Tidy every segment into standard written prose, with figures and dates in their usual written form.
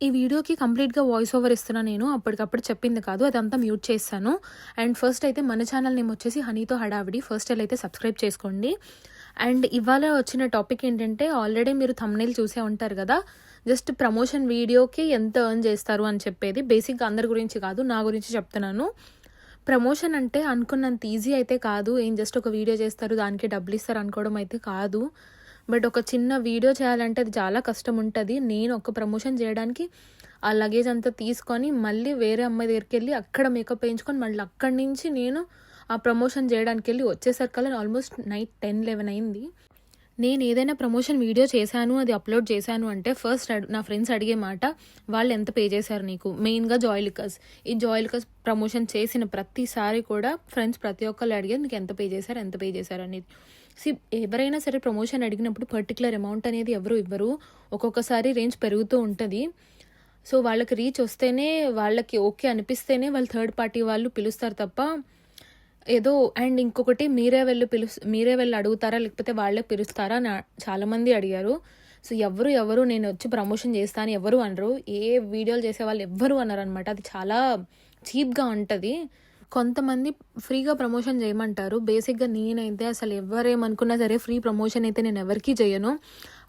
ఈ వీడియోకి కంప్లీట్‌గా వాయిస్ ఓవర్ ఇస్తున్నా నేను. అప్పటికప్పుడు చెప్పింది కాదు. అదంతా మ్యూట్ చేసేసాను. అండ్ ఫస్ట్ అయితే మన ఛానల్ నేమ్ వచ్చేసి హనీతో హడావిడి. ఫస్ట్ అయితే సబ్స్క్రైబ్ చేసుకోండి. అండ్ ఇవాళ వచ్చిన టాపిక్ ఏంటంటే ఆల్రెడీ మీరు థంబ్‌నెయిల్ చూసే ఉంటారు కదా! జస్ట్ ప్రమోషన్ వీడియోకి ఎంత ఎర్న్ చేస్తారు అని చెప్పేది. బేసిక్‌గా అందరి గురించి కాదు, నా గురించి చెప్తున్నాను. ప్రమోషన్ అంటే అనుకున్నంత ఈజీ అయితే కాదు. ఏం జస్ట్ ఒక వీడియో చేస్తారు, దానికి డబ్బులిస్తారు అనుకోవడం అయితే కాదు. బట్ ఒక చిన్న వీడియో చేయాలంటే అది చాలా కష్టం ఉంటది. నేను ఒక ప్రమోషన్ చేయడానికి ఆ లగేజ్ అంతా తీసుకొని మళ్ళీ వేరే అమ్మాయి దగ్గరికెళ్ళి అక్కడ మేకప్ ఏయించుకొని మళ్ళీ అక్కడి నుంచి నేను ఆ ప్రమోషన్ చేయడానికెళ్ళి వచ్చేసరికల్లా ఆల్మోస్ట్ నైట్ 10, 11 అయింది. నేను ఏదైనా ప్రమోషన్ వీడియో చేశాను, అది అప్లోడ్ చేశాను అంటే ఫస్ట్ నా ఫ్రెండ్స్ అడిగే మాట, వాళ్ళు ఎంత పే చేశారు నీకు? మెయిన్‌గా జాయ్‌లుకాస్. ఈ జాయ్‌లుకాస్ ప్రమోషన్ చేసిన ప్రతిసారి కూడా ఫ్రెండ్స్ ప్రతి ఒక్కళ్ళు అడిగేది నీకు ఎంత పే చేశారు? ఎంత పే చేశారు? అనేది. ఎవరైనా సరే ప్రమోషన్ అడిగినప్పుడు పర్టిక్యులర్ అమౌంట్ అనేది ఎవరు ఇవ్వరు. ఒక్కొక్కసారి రేంజ్ పెరుగుతూ ఉంటది. సో, వాళ్ళకి రీచ్ వస్తేనే, వాళ్ళకి ఓకే అనిపిస్తేనే వాళ్ళు థర్డ్ పార్టీ వాళ్ళు పిలుస్తారు తప్ప ఏదో. అండ్ ఇంకొకటి, మీరే వెళ్ళి అడుగుతారా లేకపోతే వాళ్ళే పిలుస్తారా అని చాలామంది అడిగారు. సో, ఎవరు నేను వచ్చి ప్రమోషన్ చేస్తా అని ఎవరు అనరు. ఏ వీడియోలు చేసేవాళ్ళు ఎవ్వరు అనరనమాట. అది చాలా చీప్‌గా ఉంటది. కొంతమంది ఫ్రీగా ప్రమోషన్ చేయమంటారు. బేసిక్‌గా నేనైతే అసలు ఎవరేమనుకున్నా సరే ఫ్రీ ప్రమోషన్ అయితే నేను ఎవరికీ చేయను.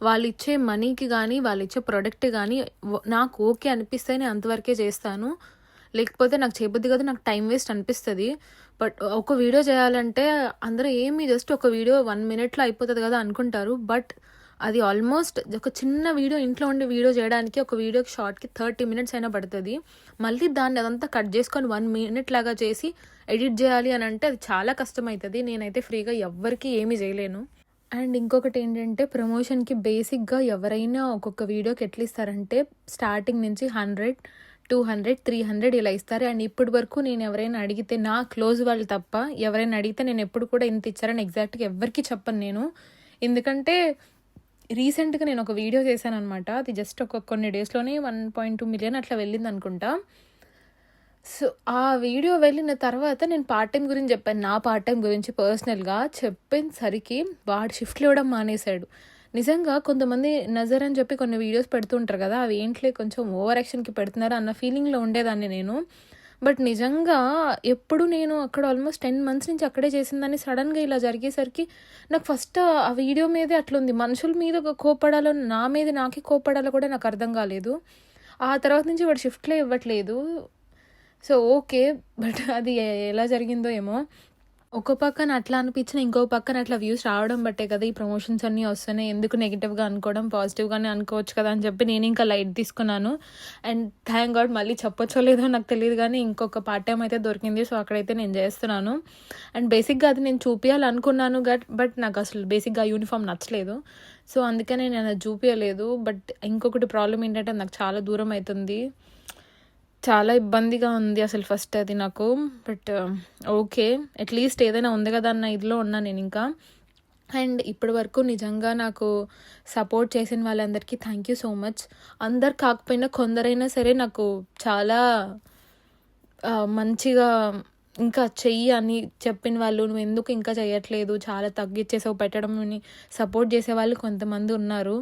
వాళ్ళిచ్చే మనీకి గానీ, వాళ్ళిచ్చే ప్రొడక్ట్ గానీ నాకు ఓకే అనిపిస్తేనే అంతవరకే చేస్తాను. లేకపోతే నాకు చేయబుద్ధి కాదు, నాకు టైం వేస్ట్ అనిపిస్తది. బట్ ఒక వీడియో చేయాలంటే అందరూ జస్ట్ ఒక వీడియో 1 మినిట్‌లో అయిపోతది కదా అనుకుంటారు. బట్ అది ఆల్మోస్ట్ ఒక చిన్న వీడియో, ఇంట్లో ఉండి వీడియో చేయడానికి ఒక వీడియోకి షార్ట్‌కి 30 మినిట్స్ అయినా పడుతది. మళ్ళీ దాన్ని అదంతా కట్ చేసుకొని 1 మినిట్ లాగా చేసి ఎడిట్ చేయాలి అని అంటే అది చాలా కష్టమైతది. నేనైతే ఫ్రీగా ఎవ్వరికీ ఏమీ చేయలేను. అండ్ ఇంకొకటి ఏంటంటే ప్రమోషన్‌కి బేసిక్‌గా ఎవరైనా ఒక్కొక్క వీడియోకి ఎట్లా ఇస్తారంటే స్టార్టింగ్ నుంచి 100, 200, 300 ఇలా ఇస్తారు. అండ్ ఇప్పటి వరకు నేను ఎవరైనా అడిగితే, నా క్లోజ్ వాళ్ళు తప్ప ఎవరైనా అడిగితే నేను ఎప్పుడు కూడా ఇంత ఇచ్చారని ఎగ్జాక్ట్‌గా ఎవ్వరికీ చెప్పను నేను. ఎందుకంటే రీసెంట్‌గా నేను ఒక వీడియో చేశాననమాట. అది జస్ట్ కొన్ని డేస్‌లోనే 1.2 మిలియన్ అట్లా వెళ్ళిందనుకుంటా. సో, ఆ వీడియో వెళ్ళిన తర్వాత నేను పార్ట్ టైమ్ గురించి చెప్పాను. నా పార్ట్ టైమ్ గురించి పర్సనల్‌గా చెప్పేసరికి వాడు షిఫ్ట్‌లు ఇవ్వడం మానేశాడు. నిజంగా కొంతమంది నజర్ అని చెప్పి కొన్ని వీడియోస్ పెడుతూ ఉంటారు కదా! అవి ఏంట్లే కొంచెం ఓవర్ యాక్షన్‌కి పెడుతున్నారు అన్న ఫీలింగ్‌లో ఉండేదాన్ని నేను. బట్ నిజంగా ఎప్పుడు నేను అక్కడ ఆల్మోస్ట్ 10 మంత్స్ నుంచి అక్కడే చేసిందాన్ని సడన్‌గా ఇలా జరిగేసరికి నాకు ఫస్ట్ ఆ వీడియో మీదే అట్లుంది. మనుషుల మీద కోప్పడాలో, నా మీద నాకే కోప్పడాలో కూడా నాకు అర్థం కాలేదు. ఆ తర్వాత నుంచి వాడు షిఫ్ట్‌లే ఇవ్వట్లేదు. So, okay. బట్ అది ఎలా జరిగిందో ఏమో! ఒక పక్కన అట్లా అనిపించినా, ఇంకో పక్కన అట్లా వ్యూస్ రావడం బట్టే కదా ఈ ప్రమోషన్స్ అన్నీ వస్తున్నాయి. ఎందుకు నెగెటివ్‌గా అనుకోవడం, పాజిటివ్‌గానే అనుకోవచ్చు కదా అని చెప్పి నేను ఇంకా లైట్ తీసుకున్నాను. అండ్ థాంక్ గాడ్, మళ్ళీ చెప్పొచ్చో లేదో నాకు తెలీదు గానీ ఇంకొక పార్ట్ టైమ్ అయితే దొరికింది. సో, అక్కడైతే నేను చేస్తున్నాను. అండ్ బేసిక్‌గా అది నేను చూపియాలనుకున్నాను బట్ నాకు అసలు బేసిక్‌గా యూనిఫామ్ నచ్చలేదు. సో, అందుకనే నేను అది చూపియలేదు. బట్ ఇంకొకటి ప్రాబ్లమ్ ఏంటంటే నాకు చాలా దూరం అయితుంది. చాలా ఇబ్బందిగా ఉంది అసలు ఫస్ట్ అది నాకు. But okay. అట్‌లీస్ట్ ఏదైనా ఉంది కదా అన్న ఇదిలో ఉన్నా నేనింకా. అండ్ ఇప్పటి వరకు నిజంగా నాకు సపోర్ట్ చేసిన వాళ్ళందరికీ థ్యాంక్ యూ సో మచ్. అందరు కాకపోయినా కొందరైనా సరే నాకు చాలా మంచిగా ఇంకా చెయ్యి అని చెప్పిన వాళ్ళు, నువ్వెందుకు ఇంకా చెయ్యట్లేదు, చాలా తగ్గిచ్చేసావు పెట్టడం అని సపోర్ట్ చేసేవాళ్ళు కొంతమంది ఉన్నారు.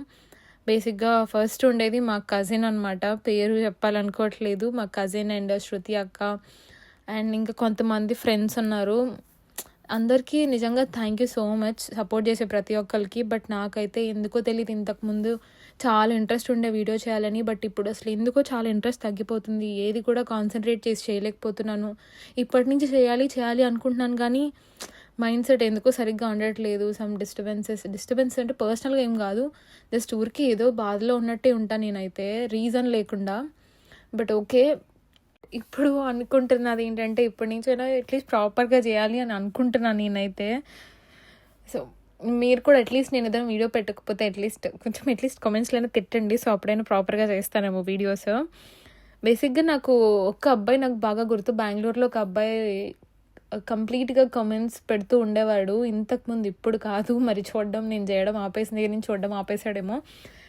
బేసిక్‌గా ఫస్ట్ ఉండేది మా కజిన్ అనమాట. పేరు చెప్పాలనుకోవట్లేదు. మా కజిన్ అండ్ శృతి అక్క అండ్ ఇంకా కొంతమంది ఫ్రెండ్స్ ఉన్నారు. అందరికీ నిజంగా thank you so much support చేసే ప్రతి ఒక్కళ్ళకి. బట్ నాకైతే ఎందుకో తెలీదు, ఇంతకుముందు చాలా ఇంట్రెస్ట్ ఉండే వీడియో చేయాలని. బట్ ఇప్పుడు అసలు ఎందుకో చాలా ఇంట్రెస్ట్ తగ్గిపోతుంది. ఏది కూడా కాన్సంట్రేట్ చేసి చేయలేకపోతున్నాను. ఇప్పటి నుంచి చేయాలి అనుకుంటున్నాను కానీ మైండ్ సెట్ ఎందుకో సరిగ్గా ఉండట్లేదు. సమ్ డిస్టర్బెన్స్ అంటే పర్సనల్‌గా ఏం కాదు. జస్ట్ ఊరికే ఏదో బాధలో ఉన్నట్టే ఉంటాను నేనైతే, రీజన్ లేకుండా. But okay. ఇప్పుడు అనుకుంటున్నది ఏంటంటే ఇప్పటి నుంచైనా అట్లీస్ట్ ప్రాపర్‌గా చేయాలి అని అనుకుంటున్నాను నేనైతే. సో, మీరు కూడా అట్లీస్ట్ నేను ఏదైనా వీడియో పెట్టకపోతే అట్లీస్ట్ కామెంట్స్‌లో తిట్టండి. సో, అప్పుడైనా ప్రాపర్‌గా చేస్తానేమో వీడియోస్. బేసిక్‌గా నాకు ఒక్క అబ్బాయి నాకు బాగా గుర్తు. బెంగుళూరులో ఒక అబ్బాయి కంప్లీట్‌గా కామెంట్స్ పెడుతూ ఉండేవాడు. ఇంతకుముందు, ఇప్పుడు కాదు. మరి నేను చేయడం ఆపేసిన దగ్గర నుంచి చూడడం ఆపేసాడేమో.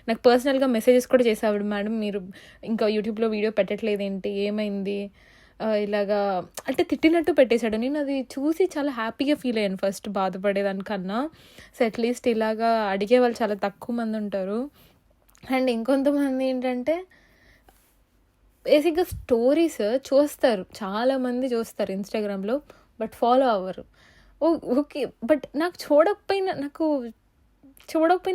నాకు పర్సనల్‌గా మెసేజెస్ కూడా చేసేవాడు. మేడం మీరు ఇంకా యూట్యూబ్‌లో వీడియో పెట్టట్లేదేంటి? ఏమైంది? ఇలాగా అంటే తిట్టినట్టు పెట్టేశాడు. నేను అది చూసి చాలా హ్యాపీగా ఫీల్ అయ్యాను ఫస్ట్, బాధపడేదానికన్నా. సో, అట్లీస్ట్ ఇలాగా అడిగే వాళ్ళు చాలా తక్కువ మంది ఉంటారు. అండ్ ఇంకొంతమంది ఏంటంటే బేసిక్‌గా స్టోరీస్ చూస్తారు. చాలామంది చూస్తారు ఇన్‌స్టాగ్రామ్‌లో. బట్ ఫాలో అవ్వరు. ఓకే. బట్ నాకు చూడకపోయినా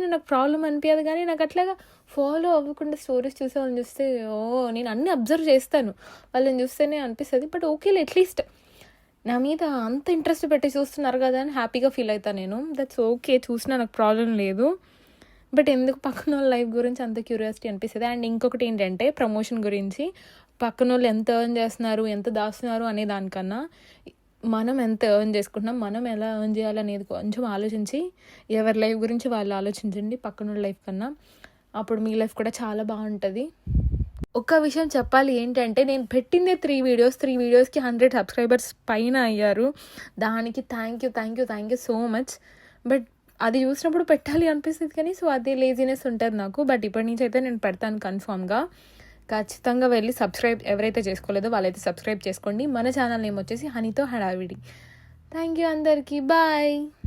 నాకు ప్రాబ్లమ్ అనిపియదు గానీ, నాకు అట్లాగా ఫాలో అవ్వకుండా స్టోరీస్ చూసే వాళ్ళని చూస్తే నేను అన్నీ అబ్జర్వ్ చేస్తాను. వాళ్ళని చూస్తేనే అనిపిస్తది. బట్ ఓకేలే అట్‌లీస్ట్ నా మీద అంత ఇంట్రెస్ట్ పెట్టి చూస్తున్నారు కదా అని హ్యాపీగా ఫీల్ అవుతా నేను. That's okay. చూసినా నాకు ప్రాబ్లమ్ లేదు. బట్ ఎందుకు పక్కనోళ్ళ లైఫ్ గురించి అంత క్యూరియాసిటీ అనిపిస్తది. అండ్ ఇంకొకటి ఏంటంటే ప్రమోషన్ గురించి పక్కనోళ్ళు ఎంత ఎర్న్ చేస్తున్నారు, ఎంత దాస్తున్నారు అనే దానికన్నా మనం ఎంత ఎర్న్ చేసుకుంటున్నాం, మనం ఎలా ఎర్న్ చేయాలనేది కొంచెం ఆలోచించి ఎవరి లైఫ్ గురించి వాళ్ళు ఆలోచించండి పక్కనోళ్ళ లైఫ్ కన్నా. అప్పుడు మీ లైఫ్ కూడా చాలా బాగుంటుంది. ఒక్క విషయం చెప్పాలి ఏంటంటే, నేను పెట్టిందే 3 వీడియోస్‌కి 100 సబ్స్క్రైబర్స్ పైన అయ్యారు. దానికి thank you so much. But అది చూసినప్పుడు పెట్టాలి అనిపిస్తుంది కానీ, సో అదే లేజినెస్ ఉంటుంది నాకు. బట్ ఇప్పటి నుంచి అయితే నేను పెడతాను కన్ఫామ్‌గా. ఖచ్చితంగా వెళ్ళి ఎవరైతే చేసుకోలేదో వాళ్ళైతే సబ్స్క్రైబ్ చేసుకోండి. మన ఛానల్ నేమ్ వచ్చేసి హనీతో హడావిడి. థ్యాంక్ యూ అందరికీ. బాయ్.